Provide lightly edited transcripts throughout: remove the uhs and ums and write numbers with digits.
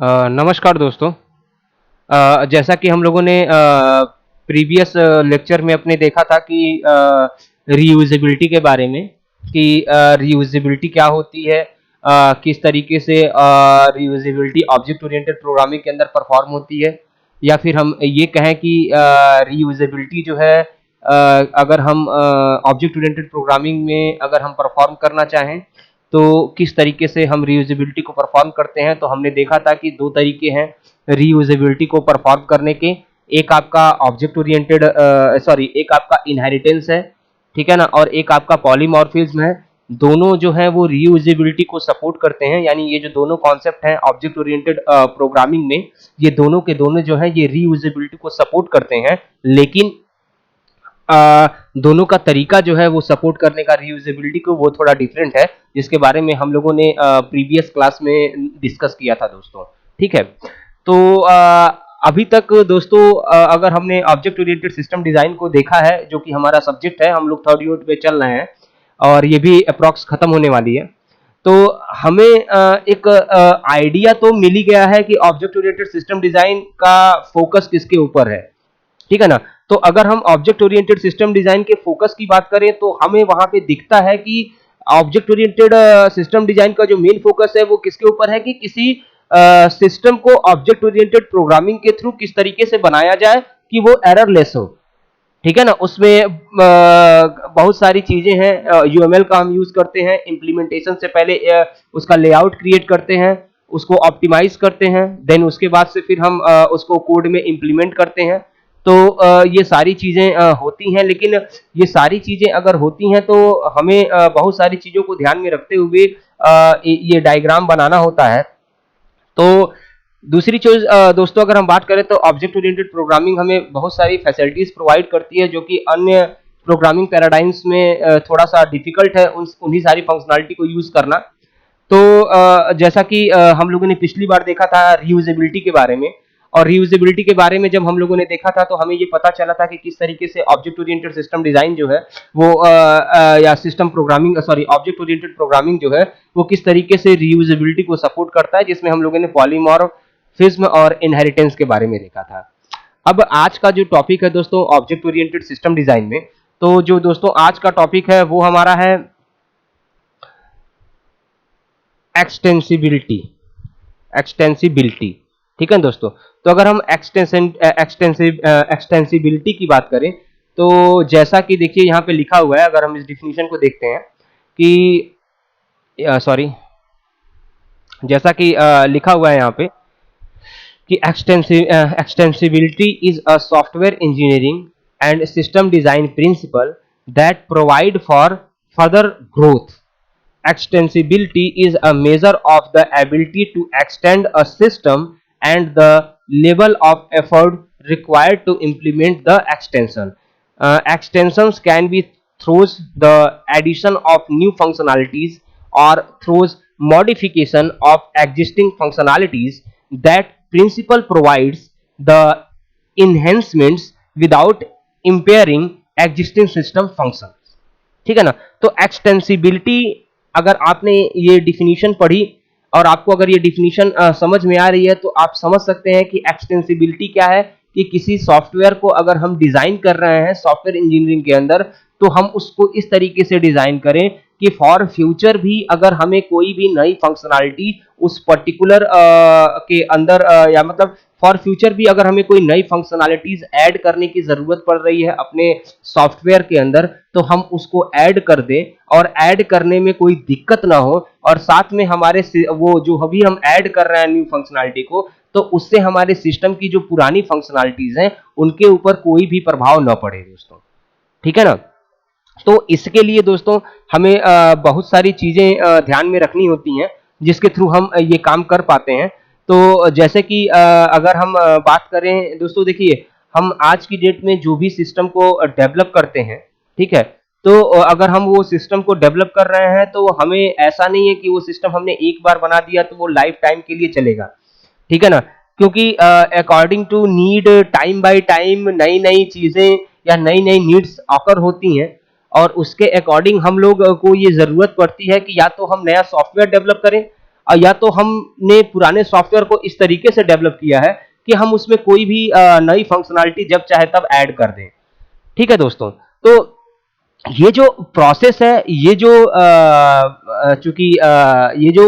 नमस्कार दोस्तों। जैसा कि हम लोगों ने प्रीवियस लेक्चर में अपने देखा था कि रीयूजेबिलिटी के बारे में कि रीयूजेबिलिटी क्या होती है, किस तरीके से रीयूजेबिलिटी ऑब्जेक्ट ओरिएंटेड प्रोग्रामिंग के अंदर परफॉर्म होती है, या फिर हम ये कहें कि रीयूजेबिलिटी जो है, अगर हम ऑब्जेक्ट ओरिएंटेड प्रोग्रामिंग में अगर हम परफॉर्म करना चाहें तो किस तरीके से हम रीयूजेबिलिटी को परफॉर्म करते हैं। तो हमने देखा था कि दो तरीके हैं रीयूजेबिलिटी को परफॉर्म करने के। एक आपका ऑब्जेक्ट ओरिएंटेड एक आपका इनहेरिटेंस है, ठीक है ना, और एक आपका पॉलीमॉर्फिज्म है। दोनों जो है वो रीयूजेबिलिटी को सपोर्ट करते हैं, यानी ये जो दोनों कॉन्सेप्ट हैं ऑब्जेक्ट ओरिएंटेड प्रोग्रामिंग में, ये दोनों के दोनों जो है ये रीयूजेबिलिटी को सपोर्ट करते हैं। लेकिन दोनों का तरीका जो है वो सपोर्ट करने का रीयूजेबिलिटी को वो थोड़ा डिफरेंट है, जिसके बारे में हम लोगों ने प्रीवियस क्लास में डिस्कस किया था दोस्तों। ठीक है, तो अभी तक दोस्तों अगर हमने ऑब्जेक्ट ओरिएंटेड सिस्टम डिजाइन को देखा है, जो कि हमारा सब्जेक्ट है, हम लोग थर्ड यूनिट पे चल रहे हैं और ये भी अप्रॉक्स खत्म होने वाली है। तो हमें एक आइडिया तो मिल ही गया है कि ऑब्जेक्ट ओरिएंटेड सिस्टम डिजाइन का फोकस किसके ऊपर है, ठीक है ना। तो अगर हम ऑब्जेक्ट ओरिएंटेड सिस्टम डिजाइन के फोकस की बात करें तो हमें वहां पे दिखता है कि ऑब्जेक्ट ओरिएंटेड सिस्टम डिजाइन का जो मेन फोकस है वो किसके ऊपर है कि किसी सिस्टम को ऑब्जेक्ट ओरिएंटेड प्रोग्रामिंग के थ्रू किस तरीके से बनाया जाए कि वो एररलेस हो, ठीक है ना। उसमें बहुत सारी चीजें हैं, यूएमएल का हम यूज करते हैं, इम्प्लीमेंटेशन से पहले उसका लेआउट क्रिएट करते हैं, उसको ऑप्टिमाइज करते हैं, देन उसके बाद से फिर हम उसको कोड में इम्प्लीमेंट करते हैं। तो ये सारी चीजें होती हैं, लेकिन ये सारी चीजें अगर होती हैं तो हमें बहुत सारी चीजों को ध्यान में रखते हुए ये डायग्राम बनाना होता है। तो दूसरी चीज दोस्तों, अगर हम बात करें तो ऑब्जेक्ट ओरिएंटेड प्रोग्रामिंग हमें बहुत सारी फैसिलिटीज प्रोवाइड करती है, जो कि अन्य प्रोग्रामिंग पैराडाइम्स में थोड़ा सा डिफिकल्ट है उन्हीं सारी फंक्शनलिटी को यूज करना। तो जैसा कि हम लोगों ने पिछली बार देखा था रीयूजेबिलिटी के बारे में, और रीयूजेबिलिटी के बारे में जब हम लोगों ने देखा था तो हमें ये पता चला था कि किस तरीके से ऑब्जेक्ट ओरिएंटेड सिस्टम डिजाइन जो है वो या system programming object oriented programming जो है वो किस तरीके से रीयूजेबिलिटी को सपोर्ट करता है, जिसमें हम लोगों ने पॉलीमॉर्फिज्म और इनहेरिटेंस के बारे में देखा था। अब आज का जो टॉपिक है दोस्तों ऑब्जेक्ट ओरिएंटेड सिस्टम डिजाइन में, तो जो दोस्तों आज का टॉपिक है वो हमारा है एक्सटेंसिबिलिटी। एक्सटेंसिबिलिटी, ठीक है दोस्तों। तो अगर हम एक्सटेंसिबिलिटी की बात करें तो जैसा कि देखिए यहाँ पे लिखा हुआ है, अगर हम इस डिफिनीशन को देखते हैं कि सॉरी जैसा कि लिखा हुआ है यहाँ पे कि extensibility is a software engineering and system design principal that provide for further growth. Extensibility is a measure of the ability to extend a system and the level of effort required to implement the extension. Extensions can be through the addition of new functionalities or through modification of existing functionalities. That principle provides the enhancements without impairing existing system functions, ठीक है ना। तो extensibility, अगर आपने ये definition पढ़ी और आपको अगर ये डिफिनीशन समझ में आ रही है तो आप समझ सकते हैं कि एक्सटेंसिबिलिटी क्या है, कि किसी सॉफ्टवेयर को अगर हम डिजाइन कर रहे हैं सॉफ्टवेयर इंजीनियरिंग के अंदर, तो हम उसको इस तरीके से डिजाइन करें कि फॉर फ्यूचर भी अगर हमें कोई भी नई फंक्शनलिटी उस पर्टिकुलर के अंदर या मतलब फॉर फ्यूचर भी अगर हमें कोई नई फंक्शनलिटीज ऐड करने की जरूरत पड़ रही है अपने सॉफ्टवेयर के अंदर, तो हम उसको ऐड कर दें और ऐड करने में कोई दिक्कत ना हो, और साथ में हमारे वो जो अभी हम ऐड कर रहे हैं न्यू फंक्शनलिटी को, तो उससे हमारे सिस्टम की जो पुरानी फंक्शनलिटीज हैं उनके ऊपर कोई भी प्रभाव न पड़े दोस्तों, ठीक है ना। तो इसके लिए दोस्तों हमें बहुत सारी चीजें ध्यान में रखनी होती हैं, जिसके थ्रू हम ये काम कर पाते हैं। तो जैसे कि अगर हम बात करें दोस्तों, देखिए हम आज की डेट में जो भी सिस्टम को डेवलप करते हैं, ठीक है, तो अगर हम वो सिस्टम को डेवलप कर रहे हैं तो हमें ऐसा नहीं है कि वो सिस्टम हमने एक बार बना दिया तो वो लाइफ टाइम के लिए चलेगा, ठीक है ना। क्योंकि according to need, time by time नई नई चीजें या नई नई नीड्स ऑकर होती हैं, और उसके अकॉर्डिंग हम लोग को ये जरूरत पड़ती है कि या तो हम नया सॉफ्टवेयर डेवलप करें, या तो हमने पुराने सॉफ्टवेयर को इस तरीके से डेवलप किया है कि हम उसमें कोई भी नई फंक्शनैलिटी जब चाहे तब ऐड कर दें। ठीक है दोस्तों, तो ये जो प्रोसेस है, ये जो चूंकि ये जो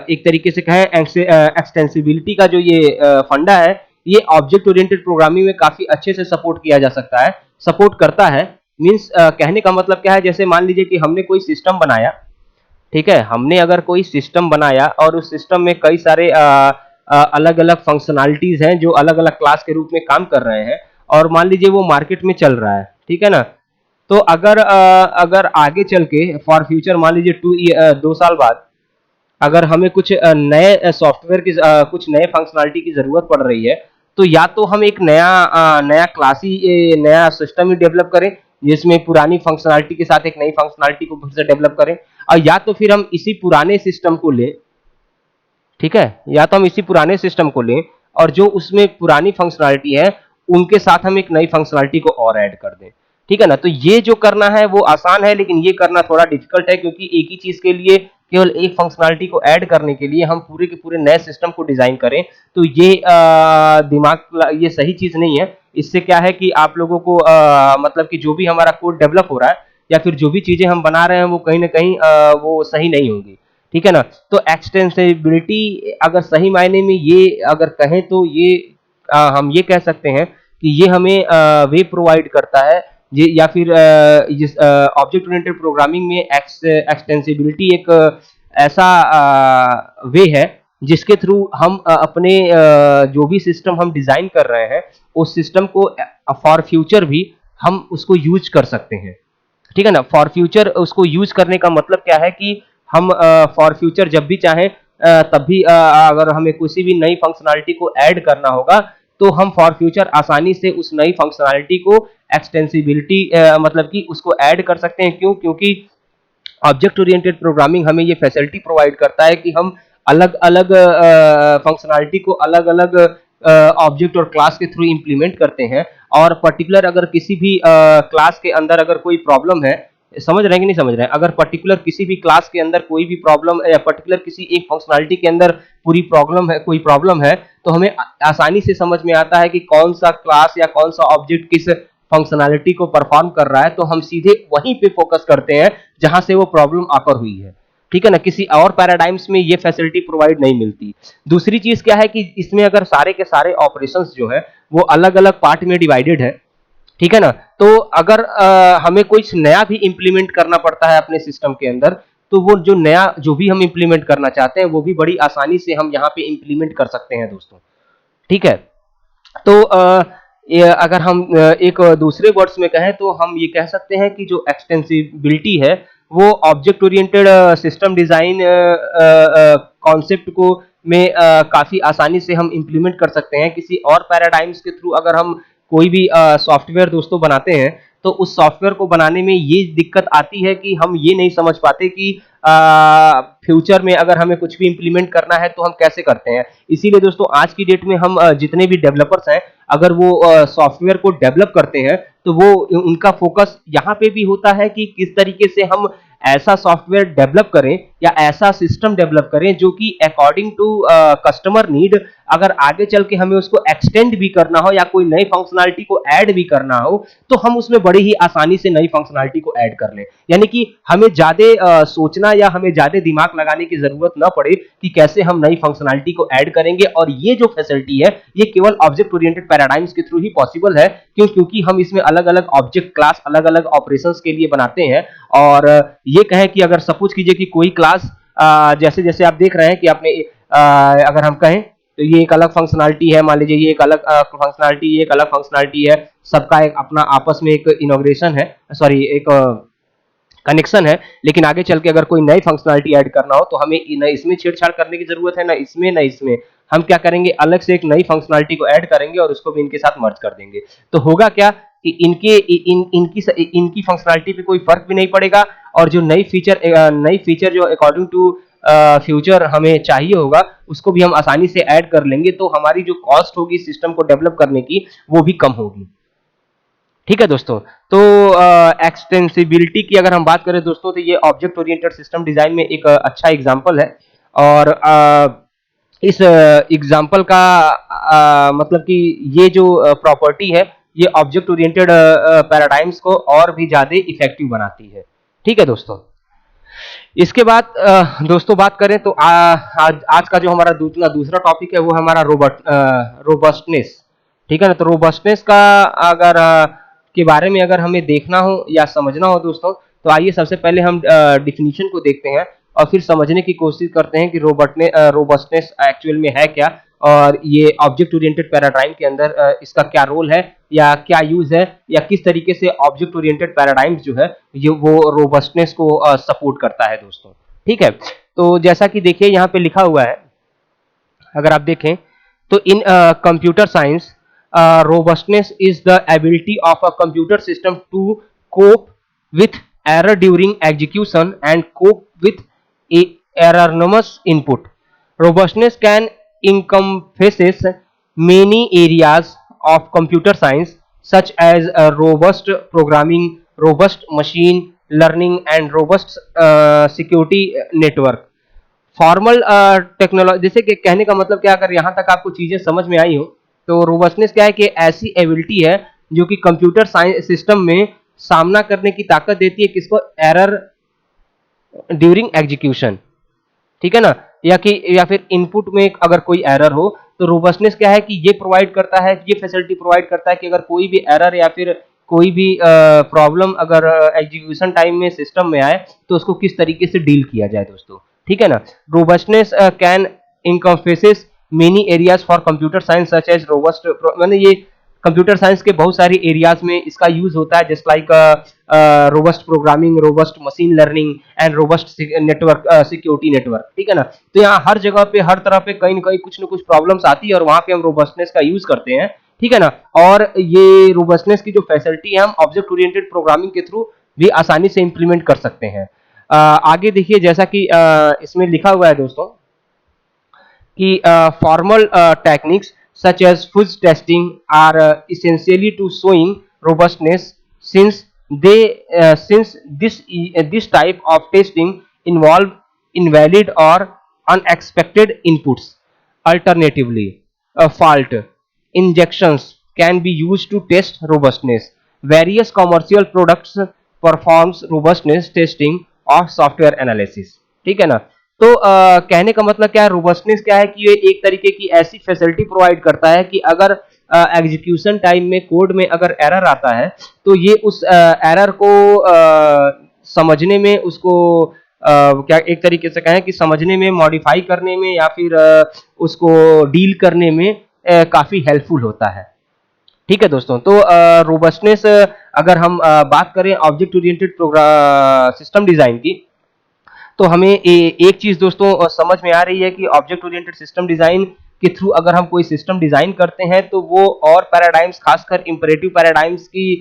एक तरीके से कहें एक्सटेंसिबिलिटी का जो ये फंडा है, ये ऑब्जेक्ट ओरिएंटेड प्रोग्रामिंग में काफी अच्छे से सपोर्ट किया जा सकता है, सपोर्ट करता है। मीन्स कहने का मतलब क्या है, जैसे मान लीजिए कि हमने कोई सिस्टम बनाया, ठीक है, हमने अगर कोई सिस्टम बनाया और उस सिस्टम में कई सारे अलग अलग फंक्शनैलिटीज हैं जो अलग अलग क्लास के रूप में काम कर रहे हैं, और मान लीजिए वो मार्केट में चल रहा है, ठीक है ना। तो अगर आगे चल के फॉर फ्यूचर मान लीजिए 2 साल बाद अगर हमें कुछ नए सॉफ्टवेयर की कुछ नए फंक्शनैलिटी की जरूरत पड़ रही है, तो या तो हम एक नया क्लास ही नया सिस्टम ही डेवलप करें जिसमें पुरानी फंक्शनैलिटी के साथ एक नई फंक्शनैलिटी को फिर से डेवलप करें, और या तो फिर हम इसी पुराने सिस्टम को लें, ठीक है, या तो हम इसी पुराने सिस्टम को लें और जो उसमें पुरानी फंक्शनैलिटी है उनके साथ हम एक नई फंक्शनैलिटी को और ऐड कर दें। ठीक है ना, तो ये जो करना है वो आसान है, लेकिन ये करना थोड़ा डिफिकल्ट है, क्योंकि एक ही चीज के लिए केवल एक फंक्शनैलिटी को ऐड करने के लिए हम पूरे के पूरे नए सिस्टम को डिजाइन करें, तो ये ये सही चीज नहीं है। इससे क्या है कि आप लोगों को मतलब कि जो भी हमारा कोड डेवलप हो रहा है या फिर जो भी चीजें हम बना रहे हैं वो कहीं ना कहीं वो सही नहीं होगी। ठीक है ना, तो एक्सटेंसिबिलिटी अगर सही मायने में ये अगर कहें तो ये हम ये कह सकते हैं कि ये हमें वे प्रोवाइड करता है, ये या फिर जिस ऑब्जेक्ट ओरिएंटेड प्रोग्रामिंग में एक्सटेंसिबिलिटी एक ऐसा वे है जिसके थ्रू हम अपने जो भी सिस्टम हम डिजाइन कर रहे हैं उस सिस्टम को फॉर फ्यूचर भी हम उसको यूज कर सकते हैं। ठीक है ना, फॉर फ्यूचर उसको यूज करने का मतलब क्या है कि हम फॉर फ्यूचर जब भी चाहें तब भी अगर हमें किसी भी नई फंक्शनैलिटी को ऐड करना होगा तो हम फॉर फ्यूचर आसानी से उस नई फंक्शनैलिटी को एक्सटेंसिबिलिटी मतलब कि उसको ऐड कर सकते हैं। क्यों? क्योंकि ऑब्जेक्ट ओरिएंटेड प्रोग्रामिंग हमें ये फैसिलिटी प्रोवाइड करता है कि हम अलग अलग फंक्शनैलिटी को अलग अलग ऑब्जेक्ट और क्लास के थ्रू इंप्लीमेंट करते हैं, और पर्टिकुलर अगर किसी भी क्लास के अंदर अगर कोई प्रॉब्लम है, समझ रहे हैं कि नहीं समझ रहे हैं, अगर पर्टिकुलर किसी भी क्लास के अंदर कोई भी प्रॉब्लम या पर्टिकुलर किसी एक फंक्शनैलिटी के अंदर पूरी प्रॉब्लम है, कोई प्रॉब्लम है, तो हमें आसानी से समझ में आता है कि कौन सा क्लास या कौन सा ऑब्जेक्ट किस फंक्शनैलिटी को परफॉर्म कर रहा है, तो हम सीधे वहीं पे फोकस करते हैं जहां से वो प्रॉब्लम आकर हुई है। ठीक है ना, किसी और पैराडाइम्स में ये फैसिलिटी प्रोवाइड नहीं मिलती। दूसरी चीज क्या है कि इसमें अगर सारे के सारे ऑपरेशंस जो है वो अलग अलग पार्ट में डिवाइडेड है, ठीक है ना, तो अगर हमें कुछ नया भी इंप्लीमेंट करना पड़ता है अपने सिस्टम के अंदर, तो वो जो नया जो भी हम इंप्लीमेंट करना चाहते हैं वो भी बड़ी आसानी से हम यहाँ पे इंप्लीमेंट कर सकते हैं दोस्तों। ठीक है, तो ये अगर हम एक दूसरे वर्ड्स में कहें तो हम ये कह सकते हैं कि जो एक्सटेंसिबिलिटी है वो object oriented system design concept को में काफी आसानी से हम इंप्लीमेंट कर सकते हैं। किसी और पैराडाइम्स के थ्रू अगर हम कोई भी सॉफ्टवेयर दोस्तों बनाते हैं तो उस सॉफ्टवेयर को बनाने में ये दिक्कत आती है कि हम ये नहीं समझ पाते कि फ्यूचर में अगर हमें कुछ भी इंप्लीमेंट करना है तो हम कैसे करते हैं। इसीलिए दोस्तों आज की डेट में हम जितने भी डेवलपर्स हैं अगर वो सॉफ्टवेयर को डेवलप करते हैं तो वो उनका फोकस यहाँ पे भी होता है कि किस तरीके से हम ऐसा सॉफ्टवेयर डेवलप करें या ऐसा सिस्टम डेवलप करें जो कि अकॉर्डिंग टू कस्टमर नीड अगर आगे चल के हमें उसको एक्सटेंड भी करना हो या कोई नई फंक्शनैलिटी को ऐड भी करना हो तो हम उसमें बड़ी ही आसानी से नई फंक्शनैलिटी को ऐड कर लें। यानी कि हमें ज्यादा सोचना या हमें ज्यादा दिमाग लगाने की जरूरत ना पड़े कि कैसे हम नई फंक्शनैलिटी को ऐड करेंगे, और ये जो फैसिलिटी है ये केवल ऑब्जेक्ट ओरिएंटेड पैराडाइम्स के थ्रू ही पॉसिबल है। क्यों? क्योंकि हम इसमें अलग अलग ऑब्जेक्ट क्लास अलग अलग ऑपरेशंस के लिए बनाते हैं। और ये कहें कि अगर सपोज कीजिए कि कोई क्लास जैसे जैसे आप देख रहे हैं कि आपने अगर हम कहें तो ये एक अलग फंक्शनैलिटी है, मान लीजिए ये एक अलग फंक्शनैलिटी, ये एक अलग फंक्शनैलिटी है, सबका एक अपना आपस में एक इनॉग्रेशन है, सॉरी एक कनेक्शन है, लेकिन आगे चल के अगर कोई नई फंक्शनैलिटी ऐड करना हो तो हमें न इसमें छेड़छाड़ करने की जरूरत है, ना इसमें हम क्या करेंगे अलग से एक नई फंक्शनैलिटी को ऐड करेंगे और उसको भी इनके साथ मर्ज कर देंगे। तो होगा क्या कि इनकी फंक्शनैलिटी पे कोई फर्क भी नहीं पड़ेगा, और जो नई फीचर जो अकॉर्डिंग टू फ्यूचर हमें चाहिए होगा उसको भी हम आसानी से ऐड कर लेंगे, तो हमारी जो कॉस्ट होगी सिस्टम को डेवलप करने की वो भी कम होगी। ठीक है दोस्तों, तो एक्सटेंसिबिलिटी की अगर हम बात करें दोस्तों तो ये ऑब्जेक्ट ओरिएंटेड सिस्टम डिजाइन में एक अच्छा एग्जांपल है। और इस एग्जाम्पल का मतलब कि ये जो प्रॉपर्टी है ये ऑब्जेक्ट ओरिएंटेड पैराडाइम्स को और भी ज्यादा इफेक्टिव बनाती है। ठीक है दोस्तों। इसके बाद दोस्तों बात करें तो आज का जो हमारा दूसरा टॉपिक है वो हमारा रोबस्टनेस। ठीक है ना। तो रोबस्टनेस का अगर के बारे में अगर हमें देखना हो या समझना हो दोस्तों, तो आइए सबसे पहले हम डिफिनीशन को देखते हैं और फिर समझने की कोशिश करते हैं कि रोबस्टनेस एक्चुअल में है क्या, और ये ऑब्जेक्ट ओरिएंटेड पैराडाइम के अंदर इसका क्या रोल है या क्या यूज है, या किस तरीके से ऑब्जेक्ट ओरिएंटेड पैराडाइम्स जो है ये वो रोबस्टनेस को सपोर्ट करता है दोस्तों। ठीक है। तो जैसा कि देखिए यहाँ पे लिखा हुआ है, अगर आप देखें तो इन computer science robustness is the ability of a computer system to cope with error during execution and cope with erroneous input. Robustness can encompasses many areas of computer science such as robust programming, robust machine learning and robust security network. Formal technology, जैसे कि कहने का मतलब क्या, अगर यहाँ तक आपको चीजें समझ में आई हो तो रोबस्टनेस क्या है कि ऐसी एबिलिटी है जो कि कंप्यूटर साइंस सिस्टम में सामना करने की ताकत देती है किसको, एरर ड्यूरिंग एग्जीक्यूशन। ठीक है ना। या फिर इनपुट में अगर कोई एरर हो तो रोबस्टनेस क्या है कि ये प्रोवाइड करता है, ये फैसिलिटी प्रोवाइड करता है कि अगर कोई भी एरर या फिर कोई भी प्रॉब्लम अगर एग्जीक्यूशन टाइम में सिस्टम में आए तो उसको किस तरीके से डील किया जाए दोस्तों। ठीक है ना। Robustness can encompasses many areas for computer science such as robust, मैंने ये कंप्यूटर साइंस के बहुत सारे एरियाज में इसका यूज होता है, just like robust programming, robust machine learning and robust network security network. ठीक है ना। तो यहाँ हर जगह पे हर तरह पे कहीं ना कहीं कुछ ना कुछ प्रॉब्लम्स आती है और वहां पे हम रोबस्टनेस का यूज करते हैं। ठीक है ना। और ये रोबस्टनेस की जो फैसिलिटी है हम ऑब्जेक्ट ओरिएंटेड प्रोग्रामिंग के थ्रू भी आसानी से इंप्लीमेंट कर सकते हैं। आगे देखिए जैसा कि इसमें लिखा हुआ है दोस्तों कि formal techniques such as fuzz testing are essentially to showing robustness, since this type of testing involve invalid or unexpected inputs. Alternatively, a fault injections can be used to test robustness. Various commercial products performs robustness testing of software analysis। ठीक है ना। तो कहने का मतलब क्या है, robustness क्या है कि ये एक तरीके की ऐसी फैसिलिटी प्रोवाइड करता है कि अगर एग्जीक्यूशन टाइम में कोड में अगर एरर आता है तो ये उस एरर को समझने में, उसको क्या एक तरीके से कहें कि समझने में, मॉडिफाई करने में या फिर उसको डील करने में काफी हेल्पफुल होता है। ठीक है दोस्तों। तो रोबस्टनेस अगर हम बात करें object oriented program system design की, तो हमें एक चीज दोस्तों समझ में आ रही है कि ऑब्जेक्ट ओरिएंटेड सिस्टम डिजाइन के थ्रू अगर हम कोई सिस्टम डिजाइन करते हैं तो वो और पैराडाइम्स, खासकर इंपरेटिव पैराडाइम्स की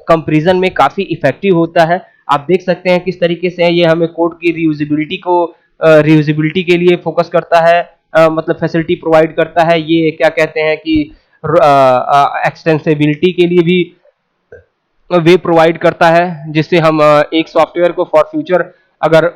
कंपैरिजन में काफी इफेक्टिव होता है। आप देख सकते हैं किस तरीके से ये हमें कोड की रियूजेबिलिटी के लिए फोकस करता है, मतलब फैसिलिटी प्रोवाइड करता है। ये क्या कहते हैं कि एक्सटेंसिबिलिटी के लिए भी वे प्रोवाइड करता है, जिससे हम एक सॉफ्टवेयर को फॉर फ्यूचर अगर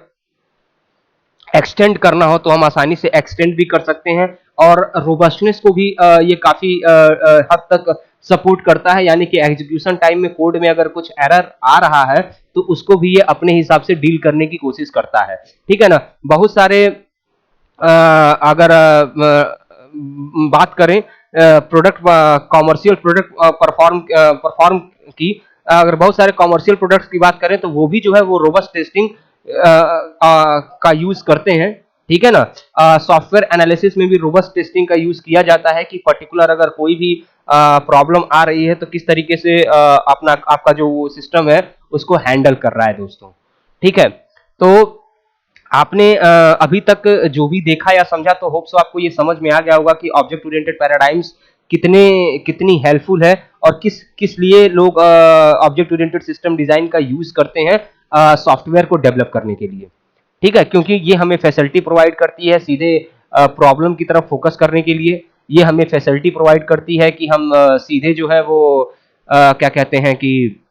एक्सटेंड करना हो तो हम आसानी से एक्सटेंड भी कर सकते हैं। और रोबस्टनेस को भी ये काफी हद तक सपोर्ट करता है, यानी कि एग्जीक्यूशन टाइम में कोड में अगर कुछ एरर आ रहा है तो उसको भी ये अपने हिसाब से डील करने की कोशिश करता है। ठीक है ना। बहुत सारे अगर बात करें प्रोडक्ट, कॉमर्शियल प्रोडक्ट परफॉर्म की, अगर बहुत सारे कॉमर्शियल प्रोडक्ट्स की बात करें तो वो भी जो है वो रोबस्ट टेस्टिंग का यूज करते हैं। ठीक है ना। सॉफ्टवेयर एनालिसिस में भी रोबस्ट टेस्टिंग का यूज किया जाता है कि पर्टिकुलर अगर कोई भी प्रॉब्लम आ रही है तो किस तरीके से अपना आपका जो सिस्टम है उसको हैंडल कर रहा है दोस्तों। ठीक है। तो आपने अभी तक जो भी देखा या समझा तो होप सो आपको ये समझ में आ गया होगा कि ऑब्जेक्ट ओरिएंटेड पैराडाइम्स कितनी हेल्पफुल है और किस किस लिए लोग ऑब्जेक्ट ओरिएंटेड सिस्टम डिजाइन का यूज करते हैं सॉफ्टवेयर को डेवलप करने के लिए। ठीक है। क्योंकि ये हमें फैसिलिटी प्रोवाइड करती है सीधे प्रॉब्लम की तरफ फोकस करने के लिए। ये हमें फैसिलिटी प्रोवाइड करती है कि हम सीधे जो है वो क्या कहते हैं कि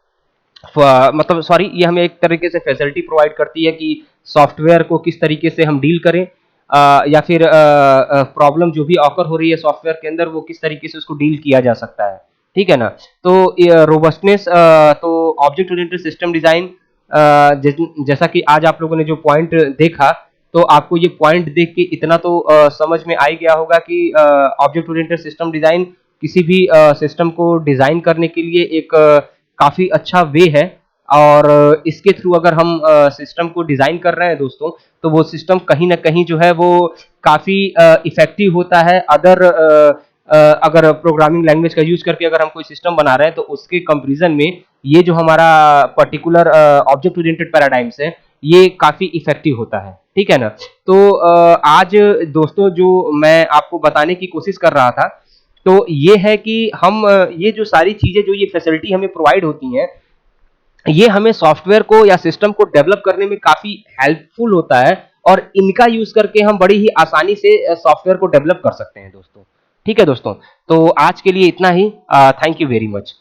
मतलब सॉरी, ये हमें एक तरीके से फैसिलिटी प्रोवाइड करती है कि सॉफ्टवेयर को किस तरीके से हम डील करें। या फिर प्रॉब्लम जो भी ऑकर हो रही है सॉफ्टवेयर के अंदर वो किस तरीके से उसको डील किया जा सकता है, ठीक है ना। तो रोबस्टनेस, तो ऑब्जेक्ट ओरिएंटेड सिस्टम डिजाइन, जैसा कि आज आप लोगों ने जो पॉइंट देखा, तो आपको ये पॉइंट देख के इतना तो समझ में आ ही गया होगा कि ऑब्जेक्ट ओरिएंटेड सिस्टम डिजाइन किसी भी सिस्टम को डिजाइन करने के लिए एक काफी अच्छा वे है। और इसके थ्रू अगर हम सिस्टम को डिजाइन कर रहे हैं दोस्तों, तो वो सिस्टम कहीं ना कहीं जो है वो काफी इफेक्टिव होता है अदर, अगर प्रोग्रामिंग लैंग्वेज का यूज करके अगर हम कोई सिस्टम बना रहे हैं तो उसके कंपैरिजन में ये जो हमारा पर्टिकुलर ऑब्जेक्ट ओरिएंटेड पैराडाइम्स है ये काफी इफेक्टिव होता है, ठीक है ना। तो आज दोस्तों जो मैं आपको बताने की कोशिश कर रहा था, तो ये है कि हम ये जो सारी चीजें जो ये फैसिलिटी हमें प्रोवाइड होती हैं, ये हमें सॉफ्टवेयर को या सिस्टम को डेवलप करने में काफी हेल्पफुल होता है, और इनका यूज करके हम बड़ी ही आसानी से सॉफ्टवेयर को डेवलप कर सकते हैं दोस्तों। ठीक है दोस्तों, तो आज के लिए इतना ही। Thank you very much.